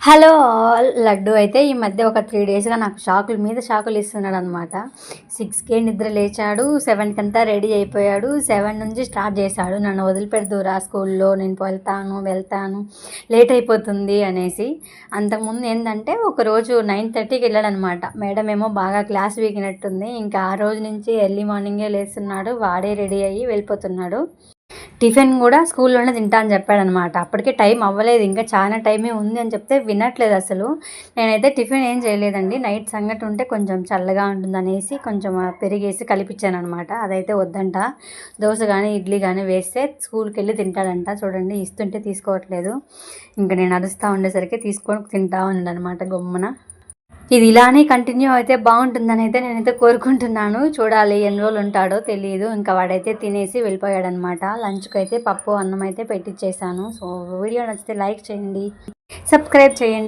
Hello all. Laddu అయితే ఈ మధ్య ఒక 3 డేస్‌గా నాకు షాకుల మీద షాకులు ఇస్తున్నాడనమాట. 6కే నిద్ర లేచాడు, 7కంతా రెడీ అయిపోయాడు. 7 నుంచి స్టార్ట్ చేశాడు, నన్ను వదిలిపెడుదువురా స్కూల్లో, నేను వెళ్తాను లేట్ అయిపోతుంది అనేసి. అంతకుముందు ఏందంటే ఒకరోజు 9:30కి వెళ్ళాడనమాట. మేడం ఏమో బాగా క్లాస్ వీకినట్టుంది. ఇంకా ఆ రోజు నుంచి ఎర్లీ మార్నింగే లేస్తున్నాడు, వాడే రెడీ అయ్యి వెళ్ళిపోతున్నాడు. టిఫిన్ కూడా స్కూల్లోనే తింటా అని చెప్పాడనమాట. అప్పటికే టైం అవ్వలేదు, ఇంకా చాలా టైమే ఉంది అని చెప్తే వినట్లేదు అసలు. నేనైతే టిఫిన్ ఏం చేయలేదండి. నైట్ సంగటి ఉంటే కొంచెం చల్లగా ఉంటుందనేసి కొంచెం పెరిగేసి కలిపిచ్చాననమాట. అదైతే వద్దంట. దోశ కానీ ఇడ్లీ కానీ వేస్తే స్కూల్కి వెళ్ళి తింటాడంట. చూడండి, ఇస్తుంటే తీసుకోవట్లేదు. ఇంకా నేను అరుస్తూ ఉండేసరికి తీసుకొని తింటా ఉన్నాడనమాట గమ్మున. ఇది ఇలానే కంటిన్యూ అయితే బాగుంటుందని అయితే నేనైతే కోరుకుంటున్నాను. చూడాలి ఎన్ని రోజులు ఉంటాడో తెలియదు. ఇంకా వాడైతే తినేసి వెళ్ళిపోయాడనమాట. లంచ్కి అయితే పప్పు అన్నం అయితే పెట్టించేసాను. సో వీడియో నచ్చితే లైక్ చేయండి, సబ్స్క్రైబ్ చేయండి.